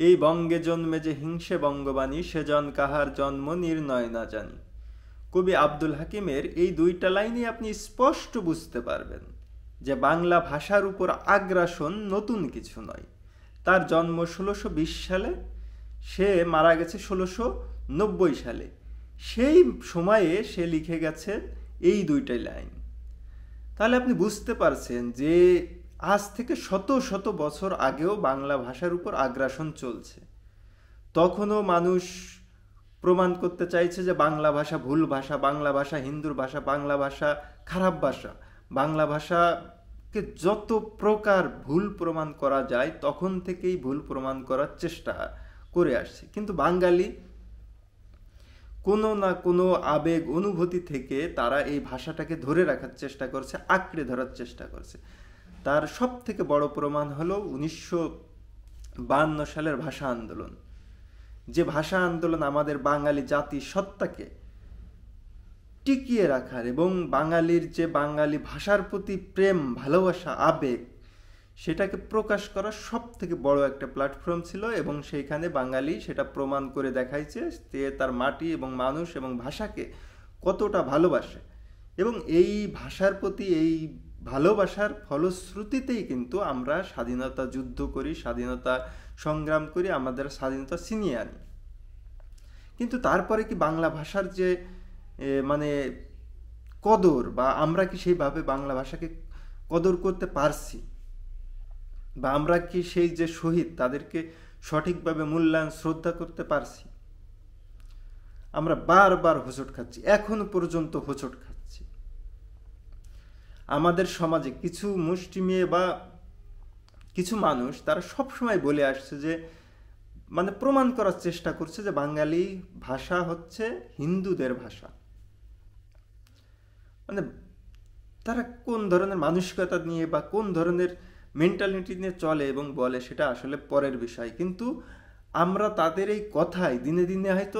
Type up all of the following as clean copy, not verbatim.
এই বঙ্গে জন্মে যে হিংসে বঙ্গবাণী, সেজন কাহার জন্ম নির্ণয় না জানি। কবি আব্দুল হাকিমের এই দুইটা লাইনে আপনি স্পষ্ট বুঝতে পারবেন যে বাংলা ভাষার উপর আগ্রাসন নতুন কিছু নয়। তার জন্ম ১৬২০ সালে, সে মারা গেছে ১৬৯০ সালে। সেই সময়ে সে লিখে গেছে এই দুইটাই লাইন। তাহলে আপনি বুঝতে পারছেন যে আজ থেকে শত শত বছর আগেও বাংলা ভাষার উপর আগ্রাসন চলছে। তখনও মানুষ প্রমাণ করতে চাইছে যে বাংলা ভাষা ভুল ভাষা, বাংলা ভাষা হিন্দুর ভাষা, বাংলা ভাষা খারাপ ভাষা। বাংলা ভাষাকে যত প্রকার ভুল প্রমাণ করা যায় তখন থেকেই ভুল প্রমাণ করার চেষ্টা করে আসছে। কিন্তু বাঙালি কোনো না কোনো আবেগ অনুভূতি থেকে তারা এই ভাষাটাকে ধরে রাখার চেষ্টা করছে, আঁকড়ে ধরার চেষ্টা করছে। তার সব থেকে বড় প্রমাণ হলো ১৯৫২ সালের ভাষা আন্দোলন। যে ভাষা আন্দোলন আমাদের বাঙালি জাতি সত্তাকে টিকিয়ে রাখার এবং বাঙালির যে বাঙালি ভাষার প্রতি প্রেম, ভালোবাসা, আবেগ, সেটাকে প্রকাশ করার সব থেকে বড় একটা প্ল্যাটফর্ম ছিল। এবং সেইখানে বাঙালি সেটা প্রমাণ করে দেখাইছে যে তার মাটি এবং মানুষ এবং ভাষাকে কতটা ভালোবাসে। এবং এই ভাষার প্রতি এই ভালোবাসার ফলশ্রুতিতেই কিন্তু আমরা স্বাধীনতা যুদ্ধ করি, স্বাধীনতা সংগ্রাম করি, আমাদের স্বাধীনতা ছিনিয়ে আনি। কিন্তু তারপরে কি বাংলা ভাষার যে মানে কদর, বা আমরা কি সেইভাবে বাংলা ভাষাকে কদর করতে পারছি, বা আমরা কি সেই যে শহীদ তাদেরকে সঠিকভাবে মূল্যায়ন শ্রদ্ধা করতে পারছি? আমরা বারবার হোঁচট খাচ্ছি, এখনো পর্যন্ত হোঁচট খাচ্ছি। আমাদের সমাজে কিছু মুষ্টি মেয়ে বা কিছু মানুষ তারা সবসময় বলে আসছে যে মানে প্রমাণ করার চেষ্টা করছে যে বাঙালি ভাষা হচ্ছে হিন্দুদের ভাষা। মানে তারা কোন ধরনের মানসিকতা নিয়ে বা কোন ধরনের মেন্টালিটি নিয়ে চলে এবং বলে সেটা আসলে পরের বিষয়। কিন্তু আমরা তাদের এই কথায় দিনে দিনে হয়তো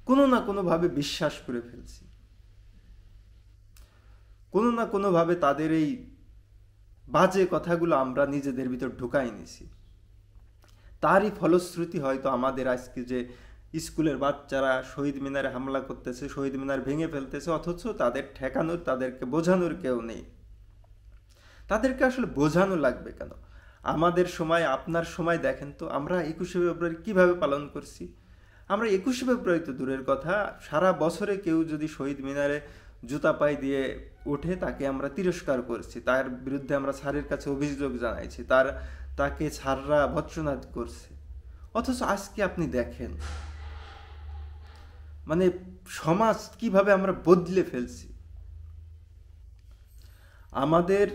কোনো না কোনোভাবে বিশ্বাস করে ফেলছি, কোনো না কোনোভাবে তাদের এই বাজে কথাগুলো আমরা নিজেদের ভিতর ঢুকাই নিছি। তারই ফলশ্রুতি হয়তো আমাদের আজকে যে স্কুলের বাচ্চারা শহীদ মিনারে হামলা করতেছে, শহীদ মিনার ভেঙে ফেলতেছে, অথচ তাদের ঠেকানোর, তাদেরকে বোঝানোর কেউ নেই। তাদেরকে আসলে বোঝানো লাগবে কেন? আমাদের সময়, আপনার সময় দেখেন তো আমরা ২১শে ফেব্রুয়ারি কীভাবে পালন করছি। আমরা ২১শে ফেব্রুয়ারি তো দূরের কথা, সারা বছরে কেউ যদি শহীদ মিনারে জুতা পায়ে দিয়ে ওঠে তাকে আমরা তিরস্কার করছি, তার বিরুদ্ধে আমরা স্যারের কাছে অভিযোগ জানাইছি, তাকে স্যাররা ভৎসনা করছে। অথচ আজকে আপনি দেখেন মানে সমাজ কিভাবে আমরা বদলে ফেলছি। আমাদের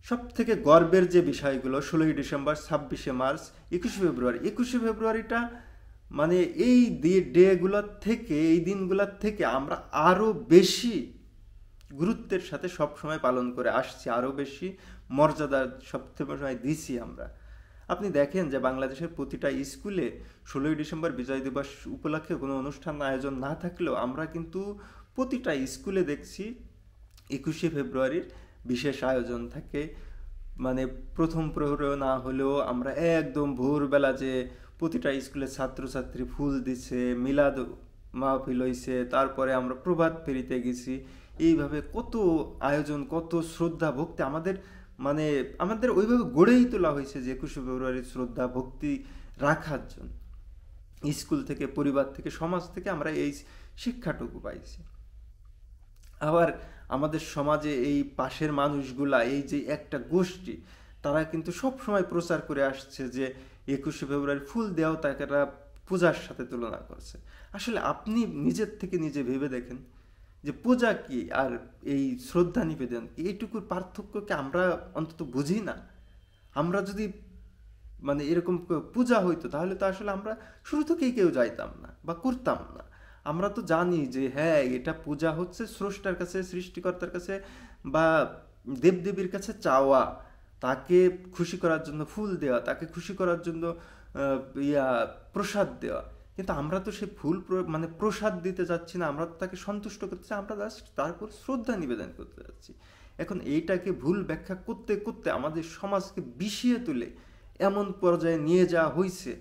সব থেকে গর্বের যে বিষয়গুলো ১৬ই ডিসেম্বর, ২৬শে মার্চ, ২১শে ফেব্রুয়ারি, ২১শে ফেব্রুয়ারিটা মানে এই ডেগুলোর থেকে, এই দিনগুলোর থেকে আমরা আরও বেশি গুরুত্বের সাথে সবসময় পালন করে আসছি, আরও বেশি মর্যাদা সবসময় দিছি আমরা। আপনি দেখেন যে বাংলাদেশের প্রতিটা স্কুলে ১৬ই ডিসেম্বর বিজয় দিবস উপলক্ষে কোনো অনুষ্ঠান আয়োজন না থাকলেও আমরা কিন্তু প্রতিটা স্কুলে দেখছি ২১শে ফেব্রুয়ারির বিশেষ আয়োজন থাকে। মানে প্রথম প্রহরেও না হলেও আমরা একদম ভোরবেলা যে প্রতিটা স্কুলের ছাত্রছাত্রী ফুল দিছে, মিলাদ মাহফিল হইছে, তারপরে আমরা প্রভাত ফেরিতে গেছি। এইভাবে কত আয়োজন, কত শ্রদ্ধা ভক্তি আমাদের ওইভাবে গড়েই তোলা হয়েছে যে ২১শে ফেব্রুয়ারির শ্রদ্ধা ভক্তি রাখার জন্য। স্কুল থেকে, পরিবার থেকে, সমাজ থেকে আমরা এই শিক্ষাটুকু পাইছি। আবার আমাদের সমাজে এই পাশের মানুষগুলা, এই যে একটা গোষ্ঠী, তারা কিন্তু সব সময় প্রচার করে আসছে যে ২১শে ফেব্রুয়ারি ফুল দেওয়াও তারা পূজার সাথে তুলনা করছে। আসলে আপনি নিজের থেকে নিজে ভেবে দেখেন যে পূজা কি আর এই শ্রদ্ধা নিবেদন কি, এইটুকুর পার্থক্যকে আমরা অন্তত বুঝি না। আমরা যদি মানে এরকম পূজা হইতো তাহলে তো আসলে আমরা শুরু থেকেই কেউ যাইতাম না বা করতাম না। আমরা তো জানি যে হ্যাঁ এটা পূজা হচ্ছে স্রষ্টার কাছে, সৃষ্টিকর্তার কাছে বা দেবদেবীর কাছে চাওয়া, তাকে খুশি করার জন্য ফুল দেওয়া, তাকে খুশি করার জন্য প্রসাদ দেওয়া। কিন্তু আমরা তো সে ফুল মানে প্রসাদ দিতে যাচ্ছি না, আমরা তো তাকে সন্তুষ্ট করতে চাই, আমরা জাস্ট তারপর শ্রদ্ধা নিবেদন করতে যাচ্ছি। এখন এইটাকে ভুল ব্যাখ্যা করতে করতে আমাদের সমাজকে বিষিয়ে তুলে এমন পর্যায়ে নিয়ে যাওয়া হয়েছে,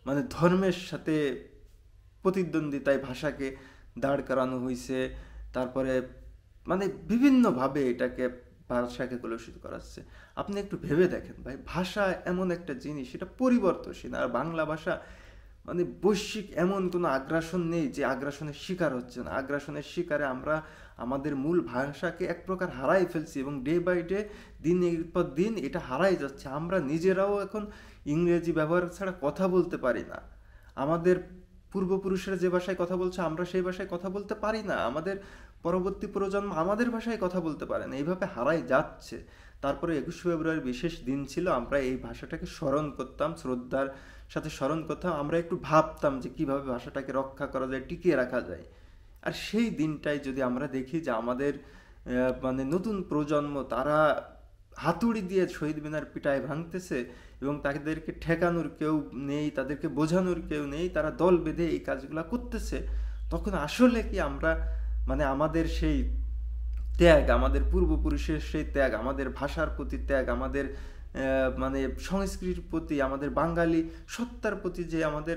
মানে ধর্মের সাথে প্রতিদ্বন্দ্বিতায় ভাষাকে দাঁড় করানো হয়েছে, তারপরে মানে বিভিন্নভাবে এটাকে ভাষাকে কলুষিত করাচ্ছে। আপনি একটু ভেবে দেখেন ভাই, ভাষা এমন একটা জিনিস, এটা পরিবর্তনশীল। আর বাংলা ভাষা মানে বৈশ্বিক এমন কোনো আগ্রাসন নেই যে আগ্রাসনের শিকার হচ্ছে না। আগ্রাসনের শিকারে আমরা আমাদের মূল ভাষাকে এক প্রকার হারাই ফেলছি, এবং ডে বাই ডে, দিনের পর দিন এটা হারাই যাচ্ছে। আমরা নিজেরাও এখন ইংরেজি ব্যবহার ছাড়া কথা বলতে পারি না। আমাদের পূর্বপুরুষরা যে ভাষায় কথা বলছে আমরা সেই ভাষায় কথা বলতে পারি না। আমাদের পরবর্তী প্রজন্ম আমাদের ভাষায় কথা বলতে পারে না। এইভাবে হারাই যাচ্ছে। তারপরে 21শে ফেব্রুয়ারি বিশেষ দিন ছিল, আমরা এই ভাষাটাকে স্মরণ করতাম, শ্রদ্ধার সাথে স্মরণ করতাম। আমরা একটু ভাবতাম যে কিভাবে ভাষাটাকে রক্ষা করা যায়, টিকিয়ে রাখা যায়। আর সেই দিনটাই যদি আমরা দেখি যে আমাদের মানে নতুন প্রজন্ম তারা হাতুড়ি দিয়ে শহীদ মিনার পিটায় ভাঙতেছে, এবং তাদেরকে ঠেকানোর কেউ নেই, তাদেরকে বোঝানোর কেউ নেই, তারা দল বেঁধে এই কাজগুলো করতেছে, তখন আসলে কি আমরা মানে আমাদের সেই ত্যাগ, আমাদের পূর্বপুরুষের সেই ত্যাগ, আমাদের ভাষার প্রতি ত্যাগ, আমাদের মানে সংস্কৃতির প্রতি, আমাদের বাঙালি সত্তার প্রতি যে আমাদের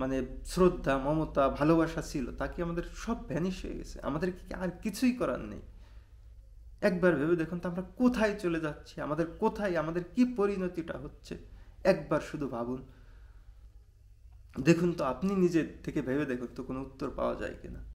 মানে শ্রদ্ধা, মমতা, ভালোবাসা ছিল, তা কি আমাদের সব ভ্যানিশ হয়ে গেছে? আমাদের কি আর কিছুই করার নেই? একবার ভেবে দেখুন তো আমরা কোথায় চলে যাচ্ছি, আমাদের কোথায়, আমাদের কি পরিণতিটা হচ্ছে? একবার শুধু ভাবুন, দেখুন তো, আপনি নিজের থেকে ভেবে দেখুন তো কোনো উত্তর পাওয়া যায় কিনা।